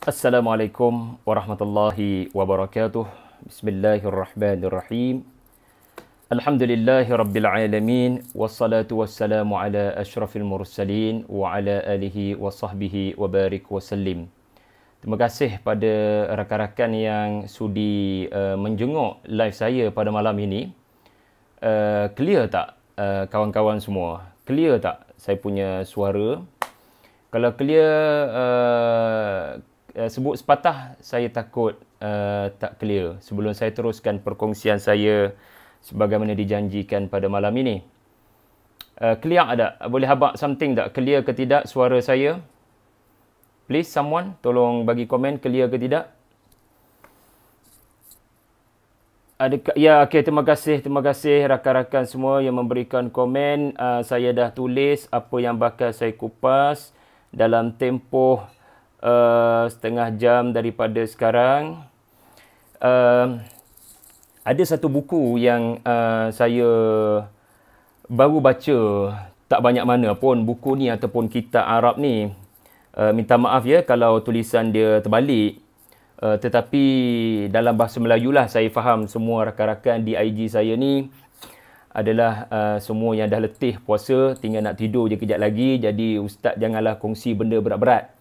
Assalamualaikum warahmatullahi wabarakatuh. Bismillahirrahmanirrahim. Alhamdulillahi rabbil alamin. Wassalatu wassalamu ala asyrafil mursalin wa ala alihi wa sahbihi wa barik wa sallim. Terima kasih pada rakan-rakan yang sudi menjenguk live saya pada malam ini. Clear tak kawan-kawan semua? Clear tak saya punya suara? Kalau clear, sebut sepatah, saya takut tak clear. Sebelum saya teruskan perkongsian saya sebagaimana dijanjikan pada malam ini. Clear tak? Boleh habaq something tak? Clear ke tidak suara saya? Please someone, tolong bagi komen clear ke tidak. Ya, okey, terima kasih rakan-rakan semua yang memberikan komen. Saya dah tulis apa yang bakal saya kupas dalam tempoh setengah jam daripada sekarang. Ada satu buku yang saya baru baca, tak banyak mana pun buku ni ataupun kitab Arab ni. Minta maaf ya kalau tulisan dia terbalik. Tetapi dalam bahasa Melayu lah, saya faham semua rakan-rakan di IG saya ni adalah semua yang dah letih puasa, tinggal nak tidur je kejap lagi. Jadi ustaz janganlah kongsi benda berat-berat.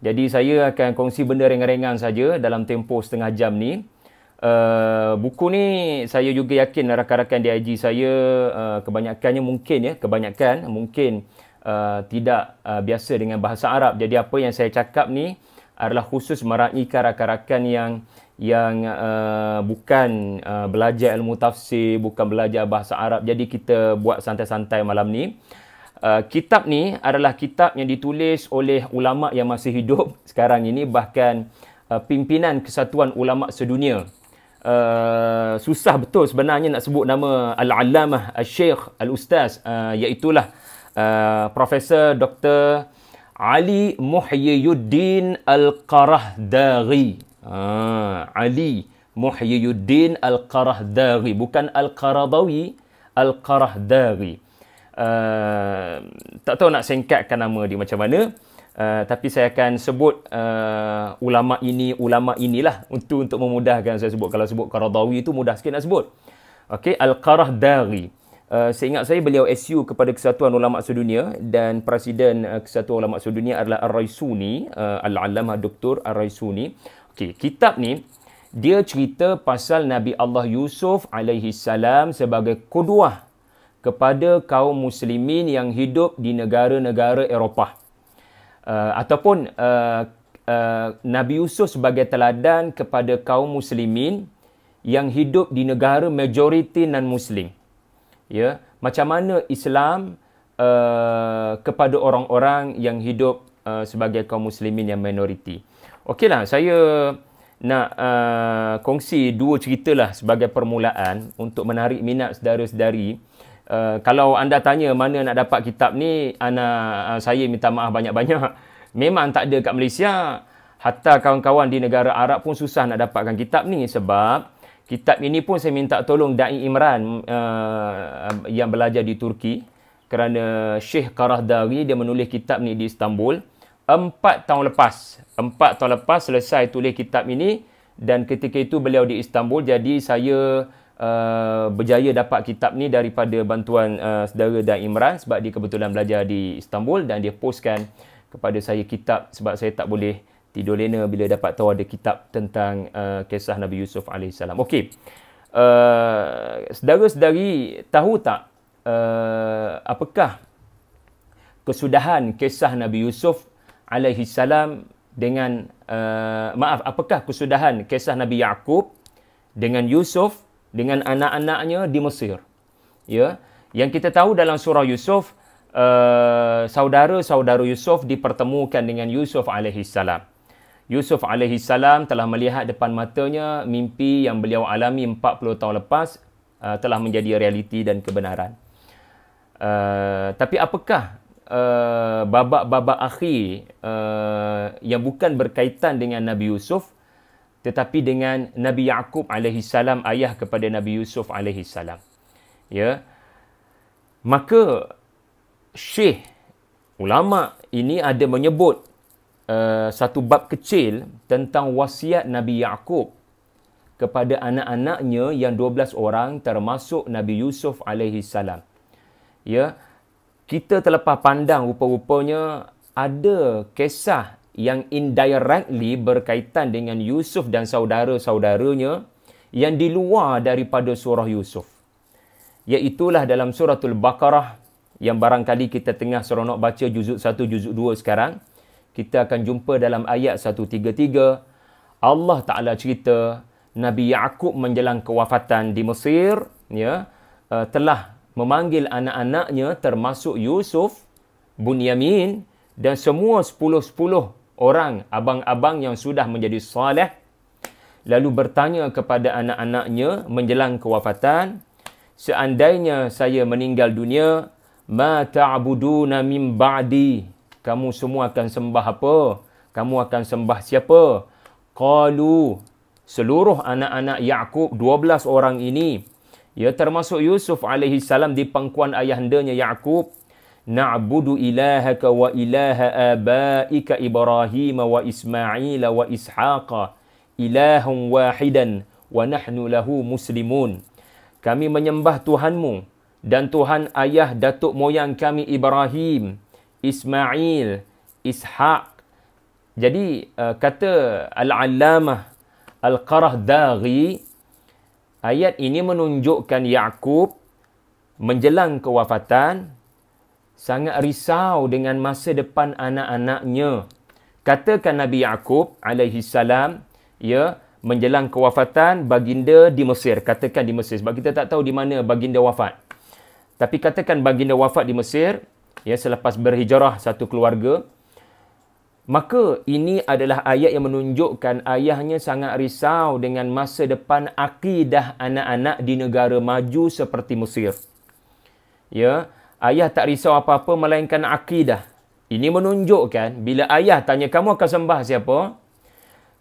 Jadi saya akan kongsi benda ringan-ringan saja dalam tempoh setengah jam ni. Buku ni saya juga yakin rakan-rakan di IG saya kebanyakannya mungkin tidak biasa dengan bahasa Arab. Jadi apa yang saya cakap ni adalah khusus meraihkan rakan-rakan yang bukan belajar ilmu tafsir, bukan belajar bahasa Arab. Jadi kita buat santai-santai malam ni. Kitab ni adalah kitab yang ditulis oleh ulama yang masih hidup sekarang ini, bahkan pimpinan Kesatuan Ulama Sedunia. Susah betul sebenarnya nak sebut nama Al-Allamah, Al-Syekh, Al-Ustaz, iaitulah Profesor Dr. Ali Muhyiddin Al-Qarahdaghi. Ali Muhyiddin Al-Qarahdaghi, bukan Al-Qaradawi, Al-Qarahdaghi. Tak tahu nak singkatkan nama dia macam mana, tapi saya akan sebut ulama inilah untuk memudahkan saya sebut. Kalau sebut Qaradawi itu mudah sikit nak sebut. Okey, Al-Qarahdaghi. Seingat saya beliau SU kepada Kesatuan Ulama Sedunia, dan Presiden Kesatuan Ulama Sedunia adalah Ar-Raisuni, Al-Allamah Dr. Ar-Raisuni. Okey, kitab ni dia cerita pasal Nabi Allah Yusuf alaihi salam sebagai qudwah kepada kaum muslimin yang hidup di negara-negara Eropah. Ataupun Nabi Yusuf sebagai teladan kepada kaum muslimin yang hidup di negara majoriti non-muslim. Ya, macam mana Islam kepada orang-orang yang hidup sebagai kaum muslimin yang minoriti. Okeylah, saya nak kongsi dua ceritalah sebagai permulaan untuk menarik minat saudara-saudari. Kalau anda tanya mana nak dapat kitab ni, saya minta maaf banyak-banyak. Memang tak ada kat Malaysia. Hatta kawan-kawan di negara Arab pun susah nak dapatkan kitab ni, sebab kitab ini pun saya minta tolong Da'i Imran yang belajar di Turki, kerana Syekh Qarahdaghi dia menulis kitab ni di Istanbul 4 tahun lepas selesai tulis kitab ini, dan ketika itu beliau di Istanbul. Jadi saya berjaya dapat kitab ni daripada bantuan saudara Da'i Imran, sebab dia kebetulan belajar di Istanbul, dan dia postkan kepada saya kitab, sebab saya tak boleh tidur lena bila dapat tahu ada kitab tentang kisah Nabi Yusuf AS. Okey, saudara-saudari tahu tak apakah kesudahan kisah Nabi Yusuf AS dengan apakah kesudahan kisah Nabi Yaqub dengan Yusuf dengan anak-anaknya di Mesir? Ya, yang kita tahu dalam surah Yusuf, saudara-saudara Yusuf dipertemukan dengan Yusuf alaihissalam. Yusuf alaihissalam telah melihat depan matanya mimpi yang beliau alami 40 tahun lepas telah menjadi realiti dan kebenaran. Tapi apakah babak-babak akhir yang bukan berkaitan dengan Nabi Yusuf, tetapi dengan Nabi Yaqub alaihissalam, ayah kepada Nabi Yusuf alaihissalam? Ya, maka Syekh ulama ini ada menyebut satu bab kecil tentang wasiat Nabi Yaqub kepada anak-anaknya yang 12 orang termasuk Nabi Yusuf alaihi salam. Ya, kita terlepas pandang rupa-rupanya ada kisah yang indirectly berkaitan dengan Yusuf dan saudara-saudaranya yang di luar daripada surah Yusuf. Iaitulah dalam suratul Baqarah yang barangkali kita tengah seronok baca juzuk 1, juzuk 2 sekarang. Kita akan jumpa dalam ayat 133, Allah Ta'ala cerita Nabi Yaqub menjelang kewafatan di Mesir, ya, telah memanggil anak-anaknya termasuk Yusuf, Bunyamin dan semua 10 orang abang-abang yang sudah menjadi saleh, lalu bertanya kepada anak-anaknya menjelang kewafatan, seandainya saya meninggal dunia, ma ta'buduna min ba'di, kamu semua akan sembah apa? Kamu akan sembah siapa? Qalu, seluruh anak-anak Yaqub, 12 orang ini, ya, termasuk Yusuf alaihi salam di pangkuan ayahandanya Yaqub, na'budu ilahaka wa ilaha abaika Ibrahim wa Ismail wa Ishaqa ilahun wahidan wa nahnu lahu muslimun. Kami menyembah Tuhanmu dan Tuhan ayah datuk moyang kami Ibrahim, Ismail, Ishaq. Jadi kata Al-Allamah Al-Qarahdaghi, ayat ini menunjukkan Yaqub menjelang kewafatan sangat risau dengan masa depan anak-anaknya. Katakan Nabi Yaqub alaihi salam, ya, menjelang kewafatan baginda di Mesir. Katakan di Mesir, sebab kita tak tahu di mana baginda wafat. Tapi katakan baginda wafat di Mesir, ya, selepas berhijrah satu keluarga. Maka ini adalah ayat yang menunjukkan ayahnya sangat risau dengan masa depan akidah anak-anak di negara maju seperti Mesir. Ya, ayah tak risau apa-apa melainkan akidah. Ini menunjukkan bila ayah tanya, kamu akan sembah siapa?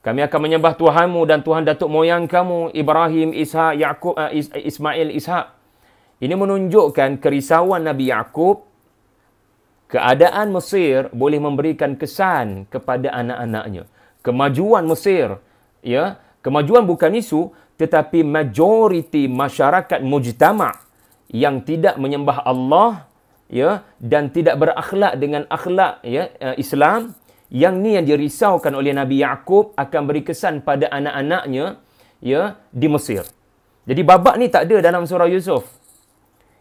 Kami akan menyembah Tuhanmu dan Tuhan datuk moyang kamu Ibrahim, Ishaq, Yaqub, Ismail, Ishaq. Ini menunjukkan kerisauan Nabi Yaqub. Keadaan Mesir boleh memberikan kesan kepada anak-anaknya. Kemajuan Mesir, ya, kemajuan bukan isu, tetapi majoriti masyarakat mujtama' yang tidak menyembah Allah, ya, dan tidak berakhlak dengan akhlak, ya, Islam, yang ni yang dirisaukan oleh Nabi Yaqub akan beri kesan pada anak-anaknya, ya, di Mesir. Jadi babak ni tak ada dalam surah Yusuf.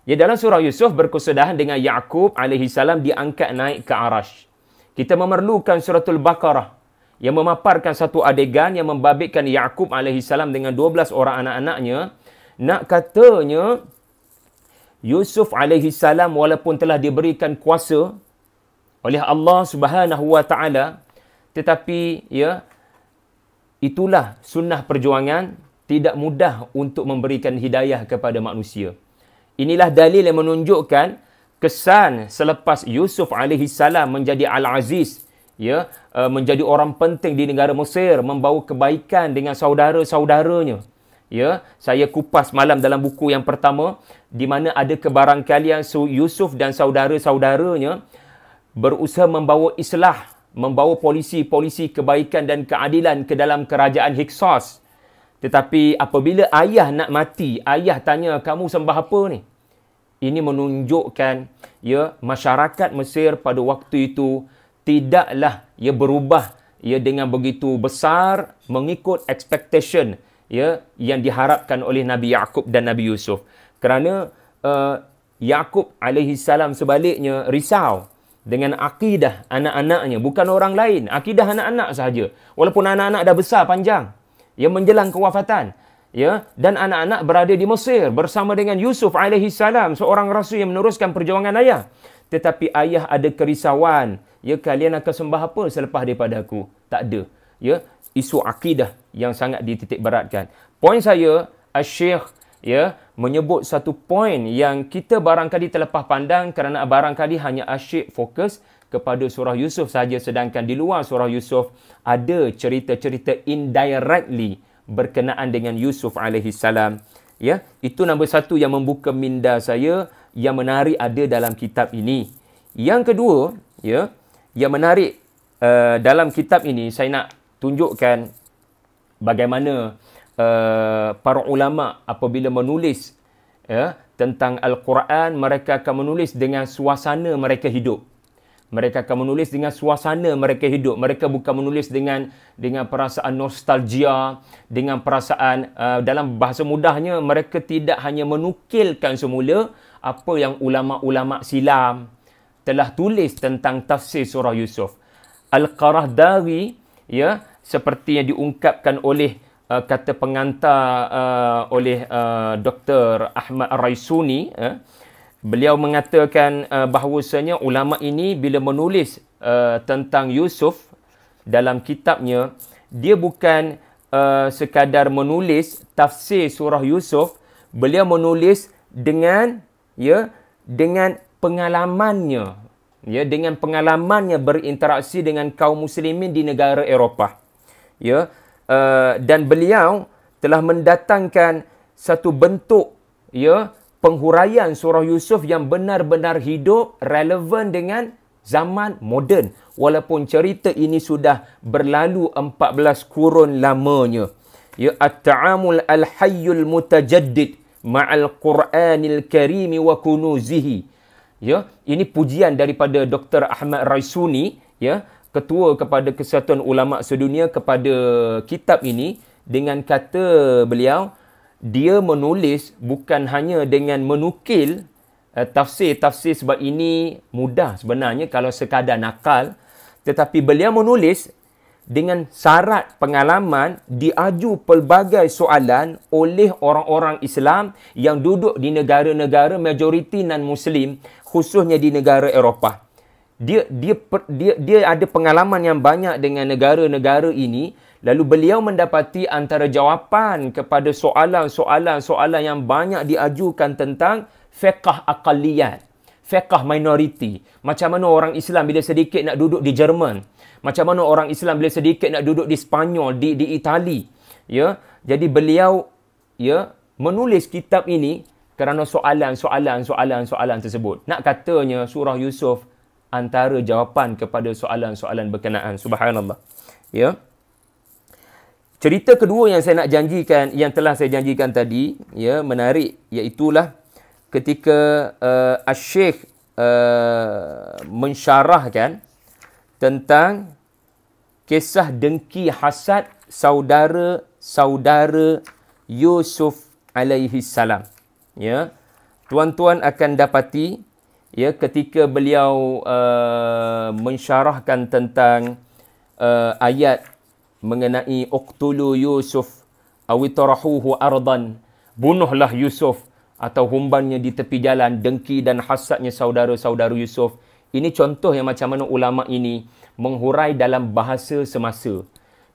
Ya, dalam surah Yusuf berkesudahan dengan Yaqub alaihi salam diangkat naik ke Arash. Kita memerlukan suratul Baqarah yang memaparkan satu adegan yang membabitkan Yaqub alaihi salam dengan 12 orang anak-anaknya. Nak katanya Yusuf alaihi salam walaupun telah diberikan kuasa oleh Allah Subhanahu wa taala, tetapi, ya, itulah sunnah perjuangan, tidak mudah untuk memberikan hidayah kepada manusia. Inilah dalil yang menunjukkan kesan selepas Yusuf alaihi salam menjadi Al-Aziz, ya, menjadi orang penting di negara Mesir, membawa kebaikan dengan saudara-saudaranya. Ya, saya kupas malam dalam buku yang pertama di mana ada kebarangkalian Yusuf dan saudara-saudaranya berusaha membawa islah, membawa polisi kebaikan dan keadilan ke dalam kerajaan Hiksos. Tetapi apabila ayah nak mati, ayah tanya, kamu sembah apa ni? Ini menunjukkan, ya, masyarakat Mesir pada waktu itu tidaklah, ya, berubah, ya, dengan begitu besar mengikut expectation, ya, yang diharapkan oleh Nabi Yaqub dan Nabi Yusuf. Kerana Yaqub alaihi salam sebaliknya risau dengan akidah anak-anaknya, bukan orang lain, akidah anak-anak sahaja. Walaupun anak-anak dah besar panjang, ya, menjelang kewafatan, ya, dan anak-anak berada di Mesir bersama dengan Yusuf alaihi salam, seorang rasul yang meneruskan perjuangan ayah. Tetapi ayah ada kerisauan, ya, kalian akan sembah apa selepas daripada aku? Tak ada, ya, isu akidah yang sangat dititik beratkan. Poin saya, Syekh, ya, menyebut satu poin yang kita barangkali terlepas pandang kerana barangkali hanya Syekh fokus kepada surah Yusuf saja, sedangkan di luar surah Yusuf ada cerita-cerita indirectly berkenaan dengan Yusuf alaihi salam. Ya, itu nombor satu yang membuka minda saya yang menarik ada dalam kitab ini. Yang kedua, ya, yang menarik dalam kitab ini saya nak tunjukkan bagaimana para ulama apabila menulis tentang Al-Quran, mereka akan menulis dengan suasana mereka hidup. Mereka akan menulis dengan suasana mereka hidup. Mereka bukan menulis dengan perasaan nostalgia, dengan perasaan, dalam bahasa mudahnya, mereka tidak hanya menukilkan semula apa yang ulama-ulama silam telah tulis tentang tafsir surah Yusuf. Al-Qaradawi, ya, seperti yang diungkapkan oleh kata pengantar oleh Dr. Ahmad Ar-Raisuni, beliau mengatakan bahawasanya ulama ini bila menulis tentang Yusuf dalam kitabnya, dia bukan sekadar menulis tafsir surah Yusuf, beliau menulis dengan pengalamannya, dengan pengalamannya berinteraksi dengan kaum muslimin di negara Eropah. Dan beliau telah mendatangkan satu bentuk penghuraian surah Yusuf yang benar-benar hidup, relevan dengan zaman moden. Walaupun cerita ini sudah berlalu 14 kurun lamanya. At-ta'amul al-hayyul mutajaddid ma'al Qur'anil Karimi wa kunuzihi. Ini pujian daripada Dr. Ahmad Raisuni, ketua kepada Kesatuan Ulama Sedunia, kepada kitab ini, dengan kata beliau, dia menulis bukan hanya dengan menukil tafsir-tafsir, sebab ini mudah sebenarnya kalau sekadar nakal, tetapi beliau menulis dengan syarat pengalaman, diaju pelbagai soalan oleh orang-orang Islam yang duduk di negara-negara majoriti non-Muslim, khususnya di negara Eropah. Dia ada pengalaman yang banyak dengan negara-negara ini. Lalu beliau mendapati antara jawapan kepada soalan-soalan yang banyak diajukan tentang fiqh aqalliyat, fiqh minoriti. Macam mana orang Islam bila sedikit nak duduk di Jerman? Macam mana orang Islam bila sedikit nak duduk di Spanyol, di Itali? Jadi beliau menulis kitab ini kerana soalan-soalan tersebut. Nak katanya surah Yusuf antara jawapan kepada soalan-soalan berkenaan. Subhanallah. Cerita kedua yang saya nak janjikan, yang telah saya janjikan tadi, menarik, iaitulah ketika Asy-Syaikh mensyarahkan tentang kisah dengki hasad saudara-saudara Yusuf alaihi salam. Tuan-tuan akan dapati ketika beliau mensyarahkan tentang ayat mengenai uqtulu Yusuf awitarahuhu ardan, bunuhlah Yusuf atau humbannya di tepi jalan, dengki dan hasadnya saudara-saudara Yusuf. Ini contoh yang macam mana ulama ini menghurai dalam bahasa semasa.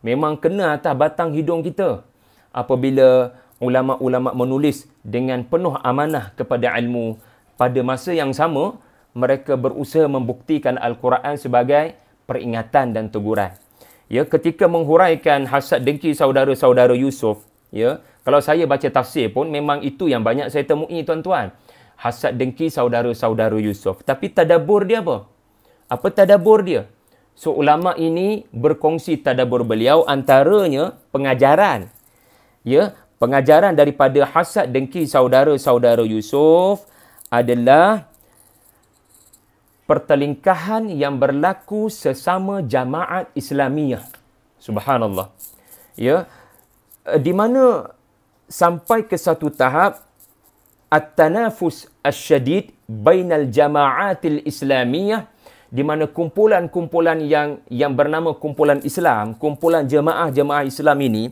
Memang kena atas batang hidung kita apabila ulama-ulama menulis dengan penuh amanah kepada ilmu. Pada masa yang sama, mereka berusaha membuktikan Al-Quran sebagai peringatan dan teguran. Ketika menghuraikan hasad dengki saudara-saudara Yusuf, kalau saya baca tafsir pun memang itu yang banyak saya temui, tuan-tuan. Hasad dengki saudara-saudara Yusuf. Tapi tadabbur dia apa? Apa tadabbur dia? So, ulama ini berkongsi tadabbur beliau, antaranya pengajaran. Pengajaran daripada hasad dengki saudara-saudara Yusuf adalah pertelingkahan yang berlaku sesama jamaat Islamiyah. Subhanallah. Di mana sampai ke satu tahap at-tanafus asy-syadid bainal jama'atil Islamiyah, di mana kumpulan-kumpulan yang bernama kumpulan Islam, kumpulan jemaah-jemaah Islam ini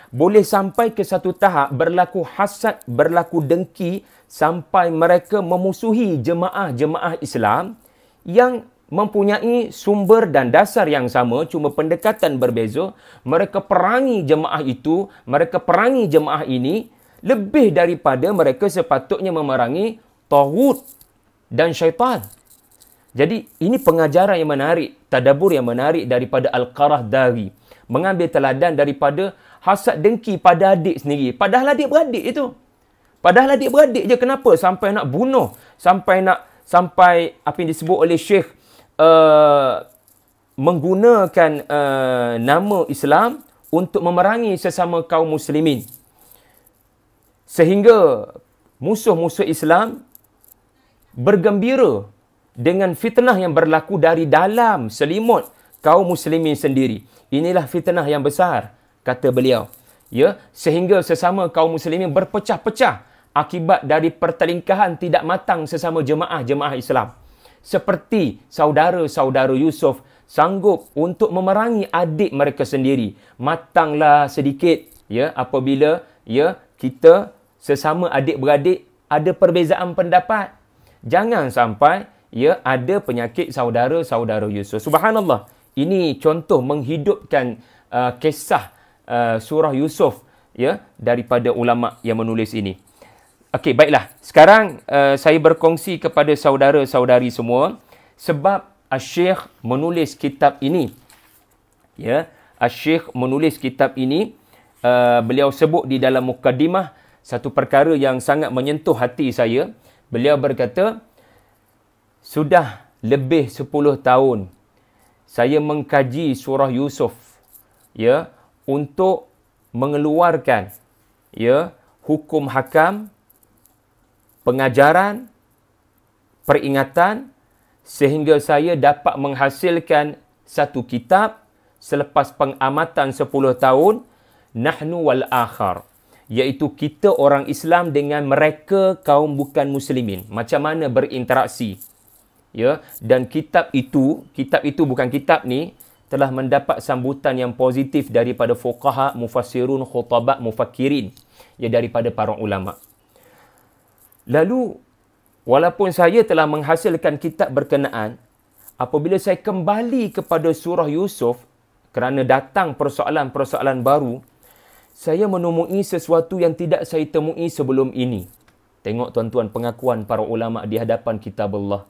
boleh sampai ke satu tahap berlaku hasad, berlaku dengki, sampai mereka memusuhi jemaah-jemaah Islam yang mempunyai sumber dan dasar yang sama, cuma pendekatan berbeza. Mereka perangi jemaah itu, mereka perangi jemaah ini lebih daripada mereka sepatutnya memerangi taghut dan syaitan. Jadi ini pengajaran yang menarik, tadabbur yang menarik daripada Al-Qaradawi, mengambil teladan daripada hasad dengki pada adik sendiri. Padahal adik-beradik itu. Padahal adik-beradik je, kenapa sampai nak bunuh, sampai apa yang disebut oleh Syekh menggunakan nama Islam untuk memerangi sesama kaum muslimin. Sehingga musuh-musuh Islam bergembira dengan fitnah yang berlaku dari dalam selimut kaum muslimin sendiri. Inilah fitnah yang besar, kata beliau. Ya, sehingga sesama kaum muslimin berpecah-pecah akibat dari pertelingkahan tidak matang sesama jemaah-jemaah Islam. Seperti saudara-saudara Yusuf sanggup untuk memerangi adik mereka sendiri. Matanglah sedikit, ya, apabila ya kita sesama adik-beradik ada perbezaan pendapat. Jangan sampai ya ada penyakit saudara-saudara Yusuf. Subhanallah. Ini contoh menghidupkan kisah surah Yusuf ya daripada ulama yang menulis ini. Okey, baiklah. Sekarang saya berkongsi kepada saudara-saudari semua sebab Asy-Syaikh menulis kitab ini. Ya, Asy-Syaikh menulis kitab ini, beliau sebut di dalam mukadimah satu perkara yang sangat menyentuh hati saya. Beliau berkata, sudah lebih 10 tahun saya mengkaji surah Yusuf ya untuk mengeluarkan ya hukum hakam, pengajaran, peringatan sehingga saya dapat menghasilkan satu kitab selepas pengamatan 10 tahun, Nahnu wal Akhar, iaitu kita orang Islam dengan mereka kaum bukan muslimin. Macam mana berinteraksi. Ya, dan kitab itu bukan kitab ni telah mendapat sambutan yang positif daripada fuqaha, mufassirun, khutaba, mufakirin, ya daripada para ulama. Lalu walaupun saya telah menghasilkan kitab berkenaan, apabila saya kembali kepada surah Yusuf kerana datang persoalan-persoalan baru, saya menemui sesuatu yang tidak saya temui sebelum ini. Tengok tuan-tuan pengakuan para ulama di hadapan kitab Allah.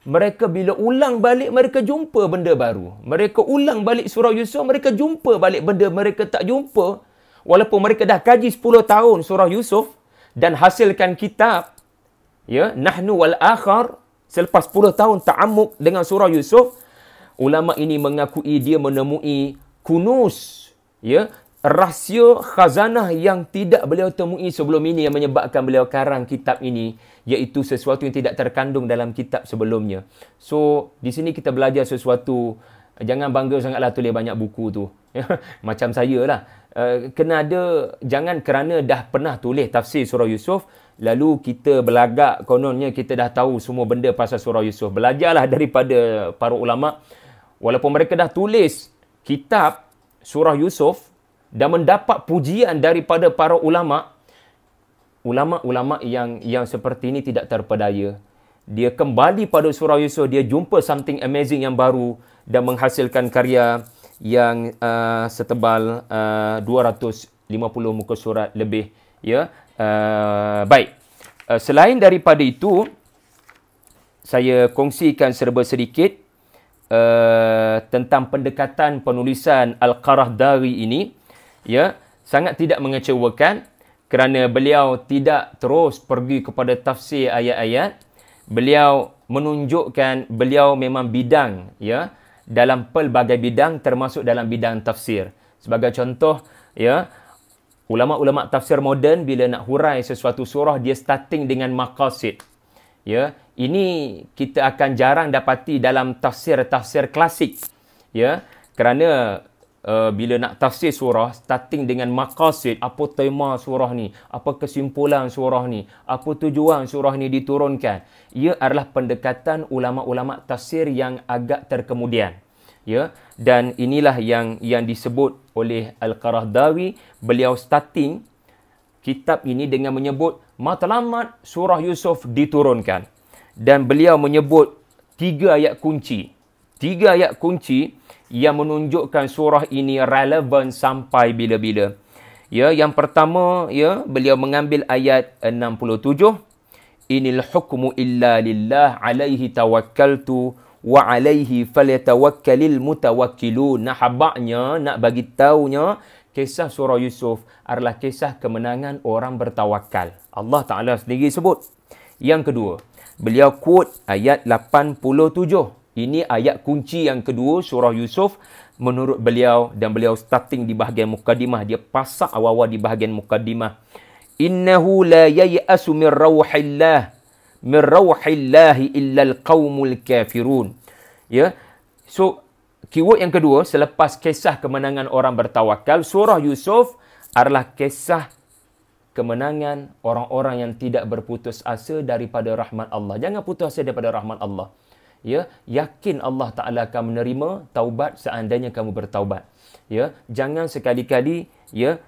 Mereka bila ulang balik, mereka jumpa benda baru. Mereka ulang balik surah Yusuf, mereka jumpa balik benda mereka tak jumpa. Walaupun mereka dah kaji 10 tahun surah Yusuf dan hasilkan kitab, ya, Nahnu wal Akhar, selepas 10 tahun ta'ammuk dengan surah Yusuf, ulama ini mengakui dia menemui kunus, ya, rahsia khazanah yang tidak beliau temui sebelum ini yang menyebabkan beliau karang kitab ini, iaitu sesuatu yang tidak terkandung dalam kitab sebelumnya. So, di sini kita belajar sesuatu. Jangan bangga sangatlah tulis banyak buku tu. Macam saya lah. Kena ada, jangan kerana dah pernah tulis tafsir surah Yusuf, lalu kita belagak kononnya kita dah tahu semua benda pasal surah Yusuf. Belajarlah daripada para ulama. Walaupun mereka dah tulis kitab surah Yusuf dan mendapat pujian daripada para ulama, ulama-ulama yang seperti ini tidak terpedaya. Dia kembali pada surah Yusuf, dia jumpa something amazing yang baru dan menghasilkan karya yang setebal 250 muka surat lebih. Ya, baik. Selain daripada itu, saya kongsikan serba sedikit tentang pendekatan penulisan Al-Qarahdari ini. Ya, sangat tidak mengecewakan kerana beliau tidak terus pergi kepada tafsir ayat-ayat. Beliau menunjukkan beliau memang bidang, ya, dalam pelbagai bidang termasuk dalam bidang tafsir. Sebagai contoh, ya, ulama-ulama tafsir moden bila nak hurai sesuatu surah dia starting dengan maqasid. Ya, ini kita akan jarang dapati dalam tafsir-tafsir klasik. Ya, kerana bila nak tafsir surah, starting dengan maqasid, apa tema surah ni, apa kesimpulan surah ni, apa tujuan surah ni diturunkan. Ia adalah pendekatan ulama-ulama tafsir yang agak terkemudian. Ya, dan inilah yang disebut oleh Al-Qarahdari. Beliau starting kitab ini dengan menyebut matlamat surah Yusuf diturunkan. Dan beliau menyebut 3 ayat kunci. 3 ayat kunci yang menunjukkan surah ini relevan sampai bila-bila. Ya, yang pertama, ya, beliau mengambil ayat 67. Inil hukmu illa lillah alaihi tawakkaltu wa alaihi falyatawakkalil mutawakkilun. Nah, habaknya, nak bagi tahunya, kisah surah Yusuf adalah kisah kemenangan orang bertawakal. Allah Ta'ala sendiri sebut. Yang kedua, beliau quote ayat 87. Ini ayat kunci yang kedua surah Yusuf menurut beliau, dan beliau starting di bahagian mukaddimah. Dia pasak awal-awal di bahagian mukaddimah. Innahu la yay'asu min rawhillahi illa al-qaumul kafirun. Ya. So keyword yang kedua selepas kisah kemenangan orang bertawakal, surah Yusuf adalah kisah kemenangan orang-orang yang tidak berputus asa daripada rahmat Allah. Jangan putus asa daripada rahmat Allah. Ya, yakin Allah Taala akan menerima taubat seandainya kamu bertaubat. Ya, jangan sekali-kali ya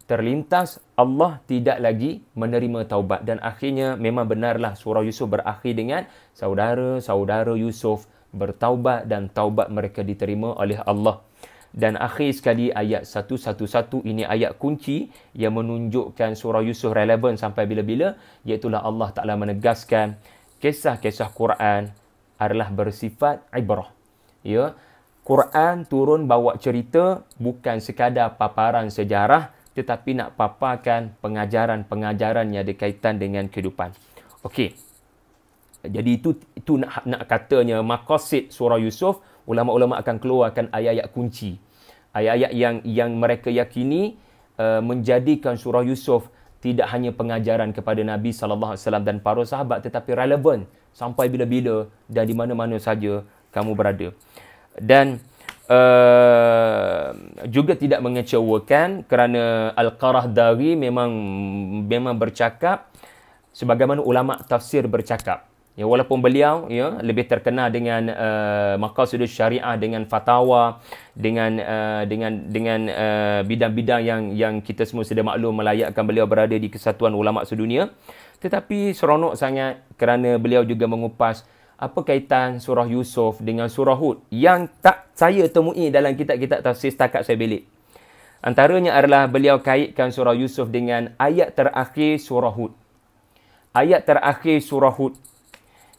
terlintas Allah tidak lagi menerima taubat. Dan akhirnya memang benarlah surah Yusuf berakhir dengan saudara-saudara Yusuf bertaubat dan taubat mereka diterima oleh Allah. Dan akhir sekali ayat 111 ini ayat kunci yang menunjukkan surah Yusuf relevan sampai bila-bila, iaitulah Allah Taala menegaskan kisah-kisah Quran adalah bersifat ibrah. Ya, Quran turun bawa cerita bukan sekadar paparan sejarah, tetapi nak paparkan pengajaran-pengajaran yang ada kaitan dengan kehidupan. Okey. Jadi itu nak katanya maqasid surah Yusuf, ulama-ulama akan keluarkan ayat-ayat kunci. Ayat-ayat yang mereka yakini menjadikan surah Yusuf tidak hanya pengajaran kepada Nabi sallallahu alaihi wasallam dan para sahabat, tetapi relevan sampai bila-bila dan di mana-mana saja kamu berada. Dan juga tidak mengecewakan kerana Al-Qarahdari memang bercakap sebagaimana ulama tafsir bercakap. Ya, walaupun beliau ya lebih terkenal dengan maqasidus syariah, dengan fatwa, dengan bidang-bidang yang kita semua sudah maklum melayakkan beliau berada di Kesatuan Ulama Sedunia, tetapi seronok sangat kerana beliau juga mengupas apa kaitan surah Yusuf dengan surah Hud yang tak saya temui dalam kitab-kitab tafsir setakat saya belik. Antaranya adalah beliau kaitkan surah Yusuf dengan ayat terakhir surah Hud. Ayat terakhir surah Hud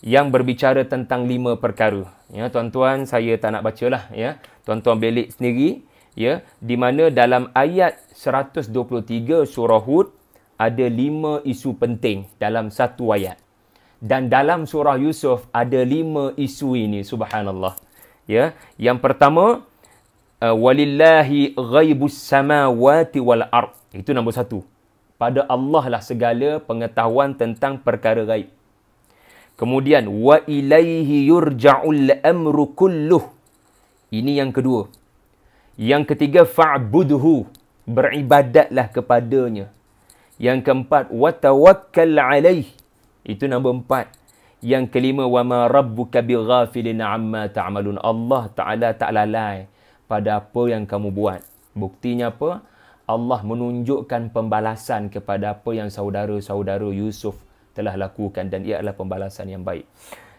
yang berbicara tentang 5 perkara. Ya, tuan-tuan, saya tak nak bacalah ya. Tuan-tuan belik sendiri ya, di mana dalam ayat 123 surah Hud ada 5 isu penting dalam satu ayat. Dan dalam surah Yusuf ada 5 isu ini, subhanallah. Ya, yang pertama walillahi ghaibus samawati wal ard. Itu nombor 1. Pada Allah lah segala pengetahuan tentang perkara gaib. Kemudian wa ilaihi yurja'ul amru kulluh. Ini yang kedua. Yang ketiga fa'budhu, beribadatlah kepadanya. Yang keempat wa tawakkal alaih. Itu nombor 4. Yang kelima wa ma rabbuka bighafilin amma ta'malun. Allah Taala tak lalai pada apa yang kamu buat. Buktinya apa? Allah menunjukkan pembalasan kepada apa yang saudara-saudara Yusuf telah lakukan, dan ia adalah pembalasan yang baik.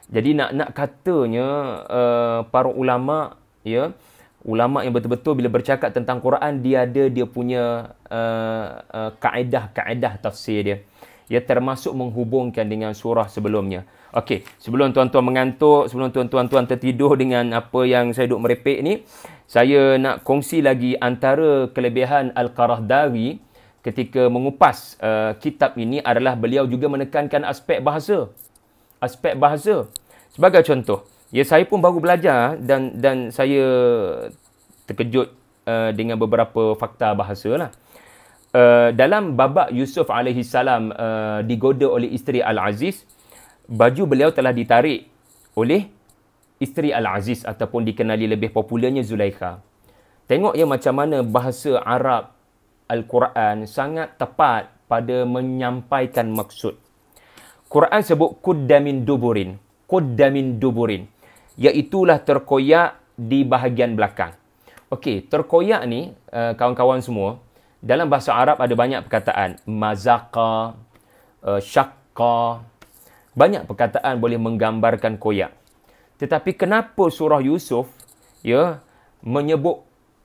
Jadi nak katanya para ulama ya, ulama yang betul-betul bila bercakap tentang Quran dia punya kaedah-kaedah tafsir dia. Ya, termasuk menghubungkan dengan surah sebelumnya. Okey, sebelum tuan-tuan mengantuk, sebelum tuan-tuan tertidur dengan apa yang saya duk merepek ni, saya nak kongsi lagi antara kelebihan Al-Qarahdari ketika mengupas kitab ini adalah beliau juga menekankan aspek bahasa. Aspek bahasa. Sebagai contoh, ya saya pun baru belajar dan saya terkejut dengan beberapa fakta bahasa lah. Dalam babak Yusuf alaihi salam digoda oleh isteri Al-Aziz, baju beliau telah ditarik oleh isteri Al-Aziz ataupun dikenali lebih popularnya Zulaikha. Tengok ya macam mana bahasa Arab Al-Quran sangat tepat pada menyampaikan maksud. Quran sebut kuddamin duburin. Kuddamin duburin. Iaitulah terkoyak di bahagian belakang. Okey, terkoyak ni kawan-kawan semua, dalam bahasa Arab ada banyak perkataan. Mazaqa, syaqqa. Banyak perkataan boleh menggambarkan koyak. Tetapi kenapa surah Yusuf ya menyebut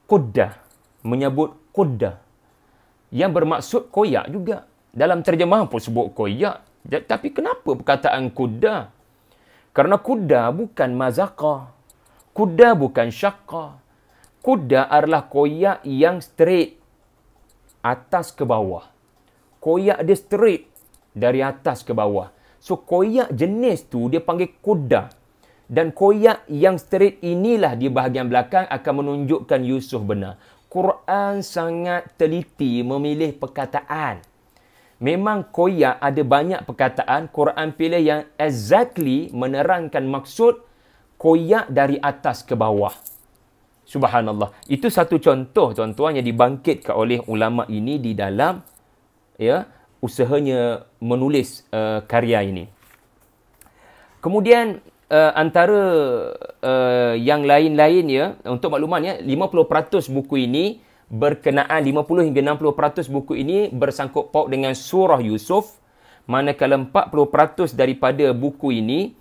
quddah, menyebut quddah yang bermaksud koyak juga. Dalam terjemahan pun sebut koyak. Tapi kenapa perkataan quddah? Kerana quddah bukan mazaqa. Quddah bukan syaqqa. Quddah adalah koyak yang straight, atas ke bawah. Koyak dia straight dari atas ke bawah. So koyak jenis tu dia panggil quddah. Dan koyak yang straight inilah di bahagian belakang akan menunjukkan Yusuf benar. Quran sangat teliti memilih perkataan. Memang koyak ada banyak perkataan, Quran pilih yang exactly menerangkan maksud koyak dari atas ke bawah. Subhanallah. Itu satu contoh, tuan-tuan, yang dibangkitkan oleh ulama ini di dalam usahanya menulis karya ini. Kemudian antara yang lain-lain untuk makluman 50% buku ini berkenaan 50 hingga 60% buku ini bersangkut paut dengan surah Yusuf, manakala 40% daripada buku ini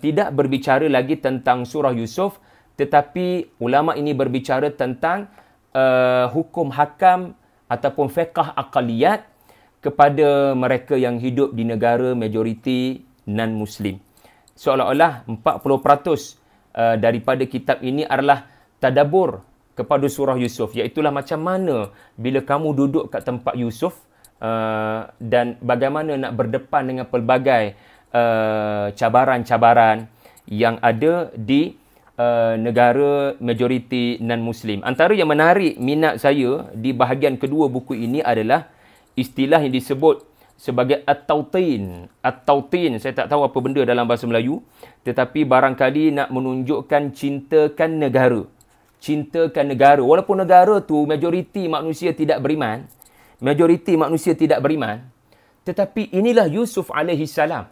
tidak berbicara lagi tentang surah Yusuf, tetapi ulama ini berbicara tentang hukum hakam ataupun fiqh aqaliyat kepada mereka yang hidup di negara majoriti non-Muslim. Seolah-olah 40% daripada kitab ini adalah tadabbur kepada surah Yusuf. Iaitulah macam mana bila kamu duduk kat tempat Yusuf dan bagaimana nak berdepan dengan pelbagai cabaran-cabaran yang ada di negara majoriti non-Muslim. Antara yang menarik minat saya di bahagian kedua buku ini adalah istilah yang disebut sebagai at-tautin. At-tautin, saya tak tahu apa benda dalam bahasa Melayu, tetapi barangkali nak menunjukkan cintakan negara. Cintakan negara. Walaupun negara tu majoriti manusia tidak beriman, tetapi inilah Yusuf alaihi salam.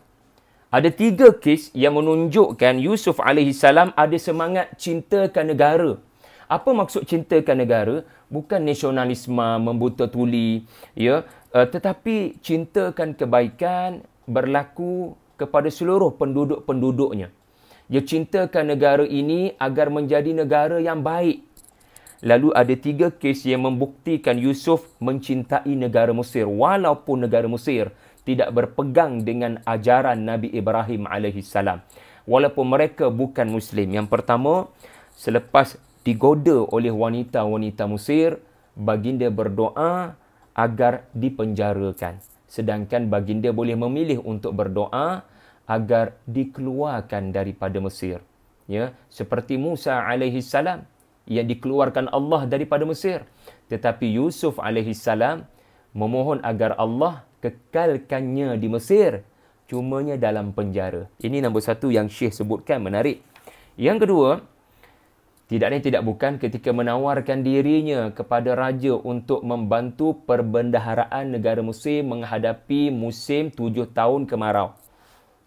Ada 3 kes yang menunjukkan Yusuf alaihi salam ada semangat cintakan negara. Apa maksud cintakan negara? Bukan nasionalisme membuta tuli, tetapi cintakan kebaikan berlaku kepada seluruh penduduk-penduduknya. Dia cintakan negara ini agar menjadi negara yang baik. Lalu ada 3 kes yang membuktikan Yusuf mencintai negara Mesir, walaupun negara Mesir tidak berpegang dengan ajaran Nabi Ibrahim AS. Walaupun mereka bukan Muslim. Yang pertama, selepas digoda oleh wanita-wanita Mesir, baginda berdoa agar dipenjarakan. Sedangkan baginda boleh memilih untuk berdoa agar dikeluarkan daripada Mesir. Seperti Musa alaihi salam yang dikeluarkan Allah daripada Mesir. Tetapi Yusuf alaihi salam memohon agar Allah kekalkannya di Mesir, cumanya dalam penjara. Ini nombor 1 yang Syekh sebutkan, menarik. Yang kedua, tidak lain tidak bukan ketika menawarkan dirinya kepada raja untuk membantu perbendaharaan negara Mesir menghadapi musim 7 tahun kemarau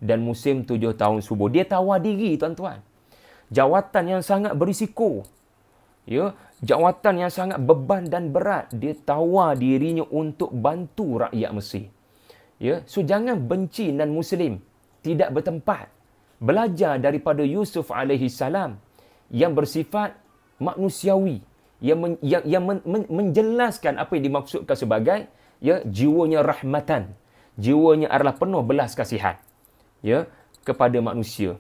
dan musim 7 tahun subur. Dia tawar diri, tuan-tuan. Jawatan yang sangat berisiko. Jawatan yang sangat beban dan berat. Dia tawar dirinya untuk bantu rakyat Mesir. So jangan benci non-Muslim. Tidak bertempat. Belajar daripada Yusuf alaihi salam yang bersifat manusiawi, yang menjelaskan apa yang dimaksudkan sebagai jiwanya rahmatan, jiwanya adalah penuh belas kasihan kepada manusia.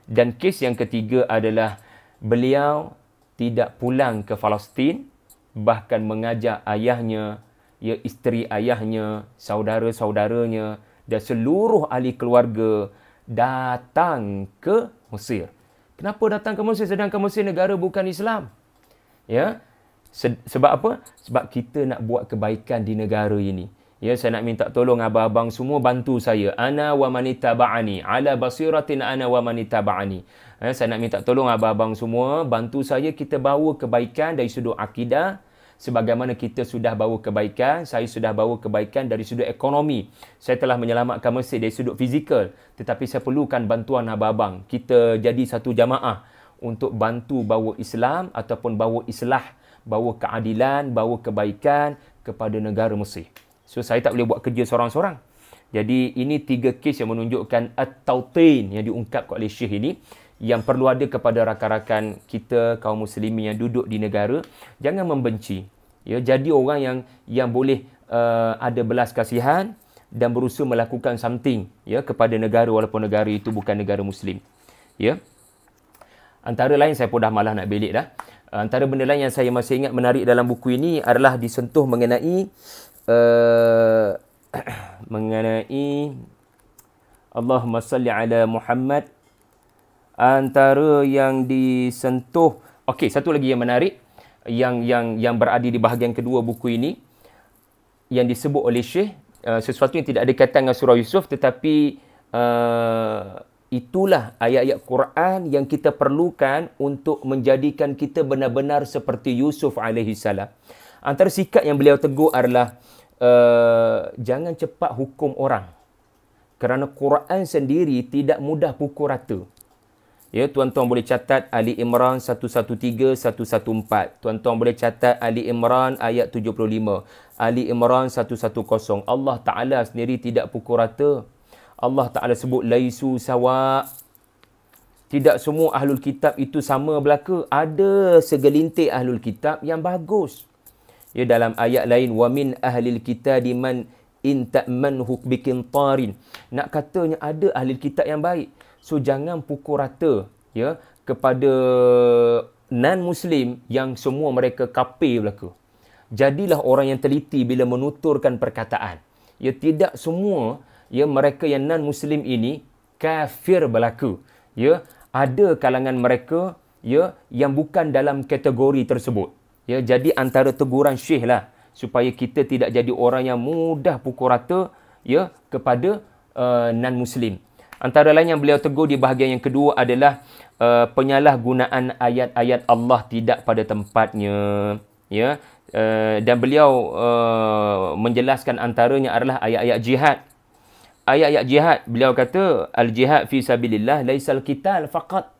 Dan kes yang ketiga adalah beliau tidak pulang ke Palestin, bahkan mengajak ayahnya, isteri ayahnya, saudara-saudaranya dan seluruh ahli keluarga datang ke Mesir. Kenapa datang ke Mesir sedangkan Mesir negara bukan Islam? Sebab apa? Sebab kita nak buat kebaikan di negara ini. Saya nak minta tolong abang-abang semua bantu saya. Ana wa manitaba'ani. Ala basiratin ana wa manitaba'ani. Saya nak minta tolong abang-abang semua bantu saya, kita bawa kebaikan dari sudut akidah. Sebagaimana kita sudah bawa kebaikan, saya sudah bawa kebaikan dari sudut ekonomi. Saya telah menyelamatkan Mesir dari sudut fizikal. Tetapi saya perlukan bantuan abang-abang. Kita jadi satu jamaah untuk bantu bawa Islam ataupun bawa islah, bawa keadilan, bawa kebaikan kepada negara Mesir. So, saya tak boleh buat kerja seorang-seorang. Jadi, ini 3 kes yang menunjukkan at-tautin yang diungkapkan oleh Syekh ini, yang perlu ada kepada rakan-rakan kita, kaum muslimin yang duduk di negara. Jangan membenci. Jadi orang yang boleh ada belas kasihan dan berusaha melakukan something kepada negara walaupun negara itu bukan negara Muslim. Antara lain, saya pun dah malah nak belik dah. Antara benda lain yang saya masih ingat menarik dalam buku ini adalah disentuh mengenai Allahumma salli ala Muhammad. antara yang disentuh. Okey, satu lagi yang menarik yang berada di bahagian kedua buku ini yang disebut oleh Syekh, sesuatu yang tidak ada kaitan dengan surah Yusuf, tetapi itulah ayat-ayat Quran yang kita perlukan untuk menjadikan kita benar-benar seperti Yusuf alaihi salam. Antara sikap yang beliau tegur adalah jangan cepat hukum orang. Kerana Quran sendiri tidak mudah pukul rata. Ya, tuan-tuan boleh catat Ali Imran 113, 114. Tuan-tuan boleh catat Ali Imran ayat 75. Ali Imran 110. Allah Ta'ala sendiri tidak pukul rata. Allah Ta'ala sebut laisu sawa. Tidak semua ahlul kitab itu sama belaka. Ada segelintir ahlul kitab yang bagus. Ya, dalam ayat lain, wa min ahlil kitadi man in ta'manhu biqintarin. Nak katanya ada ahli kitab yang baik. So jangan pukul rata ya kepada non-muslim yang semua mereka kafir belaka. Jadilah orang yang teliti bila menuturkan perkataan. Ya, tidak semua ya mereka yang non-muslim ini kafir belaka. Ya, ada kalangan mereka ya yang bukan dalam kategori tersebut. Ya, jadi antara teguran Syekh lah supaya kita tidak jadi orang yang mudah pukul rata ya kepada non-muslim. Antara lain yang beliau tegur di bahagian yang kedua adalah penyalahgunaan ayat-ayat Allah tidak pada tempatnya. Ya, dan beliau menjelaskan antaranya adalah ayat-ayat jihad. Ayat-ayat jihad, beliau kata al-jihad fi sabilillah laisal qital faqat.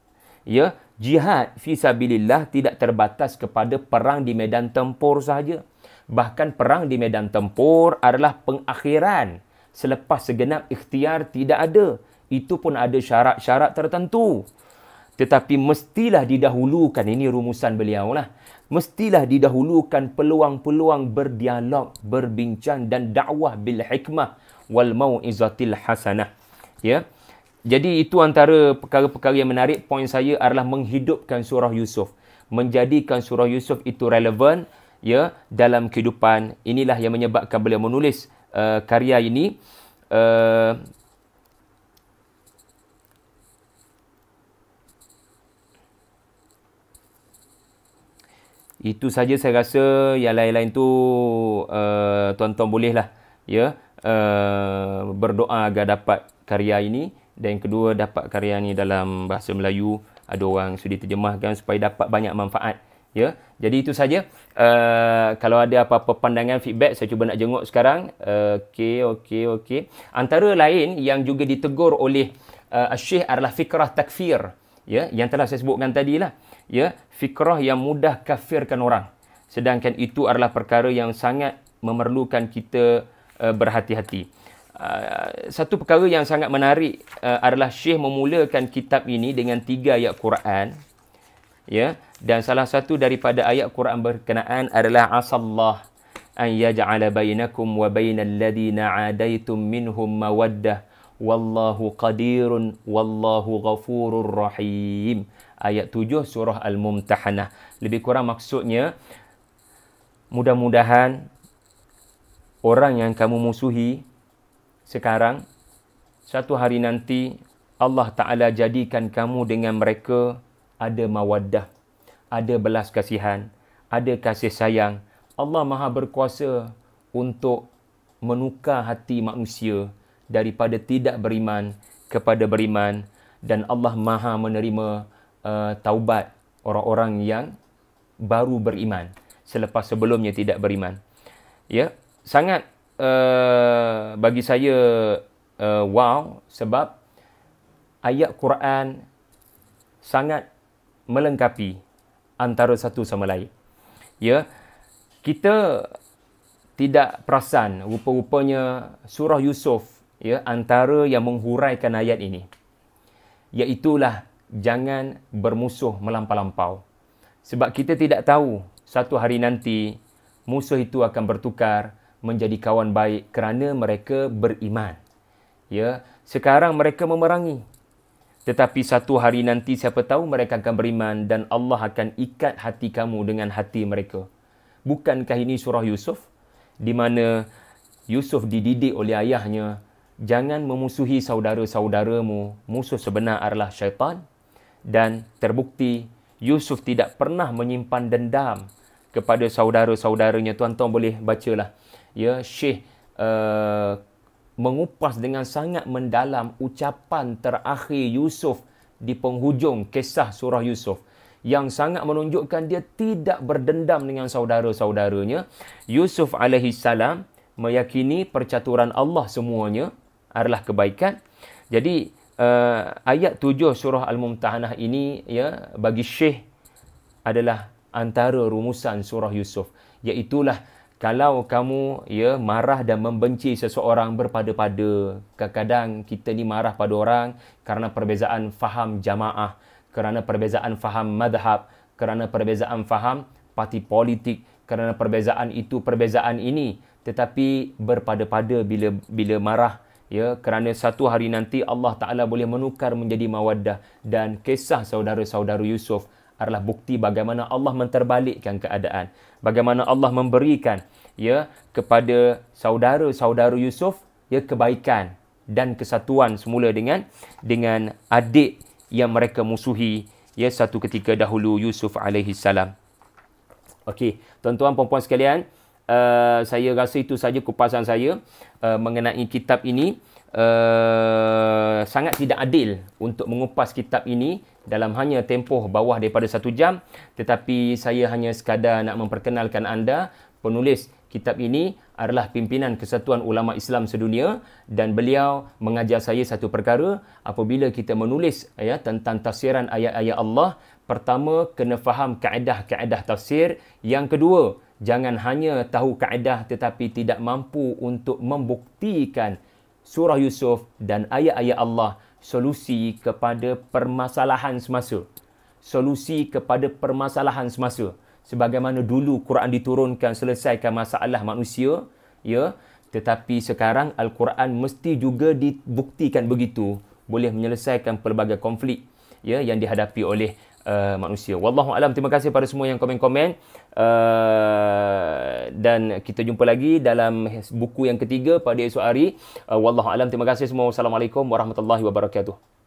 Ya, jihad fi sabilillah tidak terbatas kepada perang di medan tempur sahaja. Bahkan perang di medan tempur adalah pengakhiran. Selepas segenap ikhtiar tidak ada. Itu pun ada syarat-syarat tertentu. Tetapi mestilah didahulukan, ini rumusan beliau lah. Mestilah didahulukan peluang-peluang berdialog, berbincang dan dakwah bil hikmah wal mau'izatil hasanah. Ya. Jadi itu antara perkara-perkara yang menarik. Poin saya adalah menghidupkan surah Yusuf. Menjadikan surah Yusuf itu relevan ya dalam kehidupan. Inilah yang menyebabkan beliau menulis karya ini. Itu saja saya rasa. Yang lain-lain tu tuan-tuan bolehlah ya berdoa agar dapat karya ini, dan yang kedua dapat karya ini dalam bahasa Melayu. Ada orang sudi terjemahkan supaya dapat banyak manfaat ya. Jadi itu saja. Kalau ada apa-apa pandangan, feedback, saya cuba nak jenguk sekarang. Okey. Antara lain yang juga ditegur oleh Syekh adalah fikrah takfir ya, yang telah saya sebutkan tadi lah. Ya, fikrah yang mudah kafirkan orang. Sedangkan itu adalah perkara yang sangat memerlukan kita berhati-hati. Satu perkara yang sangat menarik adalah Syekh memulakan kitab ini dengan 3 ayat Quran. Ya, dan salah satu daripada ayat Quran berkenaan adalah asallah an yaj'ala bainakum wa bainal ladina 'adaitum minhum mawaddah wallahu qadirun wallahu ghafurur rahim. Ayat 7 surah Al-Mumtahanah. Lebih kurang maksudnya, mudah-mudahan orang yang kamu musuhi sekarang, satu hari nanti Allah Ta'ala jadikan kamu dengan mereka ada mawaddah, ada belas kasihan, ada kasih sayang. Allah Maha berkuasa untuk menukar hati manusia daripada tidak beriman kepada beriman, dan Allah Maha menerima taubat orang-orang yang baru beriman selepas sebelumnya tidak beriman. Ya, sangat bagi saya wow, sebab ayat Quran sangat melengkapi antara satu sama lain. Ya, kita tidak perasan rupa-rupanya surah Yusuf ya antara yang menghuraikan ayat ini, iaitulah jangan bermusuh melampau-lampau. Sebab kita tidak tahu satu hari nanti musuh itu akan bertukar menjadi kawan baik kerana mereka beriman. Ya, sekarang mereka memerangi. Tetapi satu hari nanti siapa tahu mereka akan beriman dan Allah akan ikat hati kamu dengan hati mereka. Bukankah ini surah Yusuf di mana Yusuf dididik oleh ayahnya, jangan memusuhi saudara-saudaramu, musuh sebenar adalah syaitan. dan terbukti Yusuf tidak pernah menyimpan dendam kepada saudara-saudaranya. Tuan-tuan boleh bacalah. Ya, Syekh mengupas dengan sangat mendalam ucapan terakhir Yusuf di penghujung kisah surah Yusuf, yang sangat menunjukkan dia tidak berdendam dengan saudara-saudaranya. Yusuf alaihi salam meyakini percaturan Allah semuanya adalah kebaikan. Jadi ayat 7 surah Al-Mumtahanah ini, ya, bagi Syekh adalah antara rumusan surah Yusuf. Iaitulah, kalau kamu, ya, marah dan membenci seseorang berpada-pada. Kadang-kadang kita ni marah pada orang kerana perbezaan faham jamaah, kerana perbezaan faham madhab, kerana perbezaan faham parti politik, kerana perbezaan itu, perbezaan ini. Tetapi berpada-pada bila marah, ya, kerana satu hari nanti Allah Ta'ala boleh menukar menjadi mawaddah. Dan kisah saudara-saudara Yusuf adalah bukti bagaimana Allah menterbalikkan keadaan. Bagaimana Allah memberikan, ya, kepada saudara-saudara Yusuf, ya, kebaikan dan kesatuan semula dengan adik yang mereka musuhi, ya, satu ketika dahulu, Yusuf alaihi salam. Okey, tuan-tuan puan-puan sekalian, saya rasa itu saja kupasan saya mengenai kitab ini. Sangat tidak adil untuk mengupas kitab ini dalam hanya tempoh bawah daripada 1 jam, tetapi saya hanya sekadar nak memperkenalkan anda, penulis kitab ini adalah pimpinan Kesatuan Ulama Islam Sedunia, dan beliau mengajar saya satu perkara: apabila kita menulis, ya, tentang tafsiran ayat-ayat Allah, pertama kena faham kaedah-kaedah tafsir. Yang kedua, jangan hanya tahu kaedah tetapi tidak mampu untuk membuktikan surah Yusuf dan ayat-ayat Allah solusi kepada permasalahan semasa. Solusi kepada permasalahan semasa. Sebagaimana dulu Quran diturunkan selesaikan masalah manusia, ya, tetapi sekarang Al-Quran mesti juga dibuktikan begitu boleh menyelesaikan pelbagai konflik, ya, yang dihadapi oleh manusia. Wallahu alam. Terima kasih pada semua yang komen-komen, dan kita jumpa lagi dalam buku yang ketiga pada esok hari. Wallahu alam. Terima kasih semua. Wassalamualaikum warahmatullahi wabarakatuh.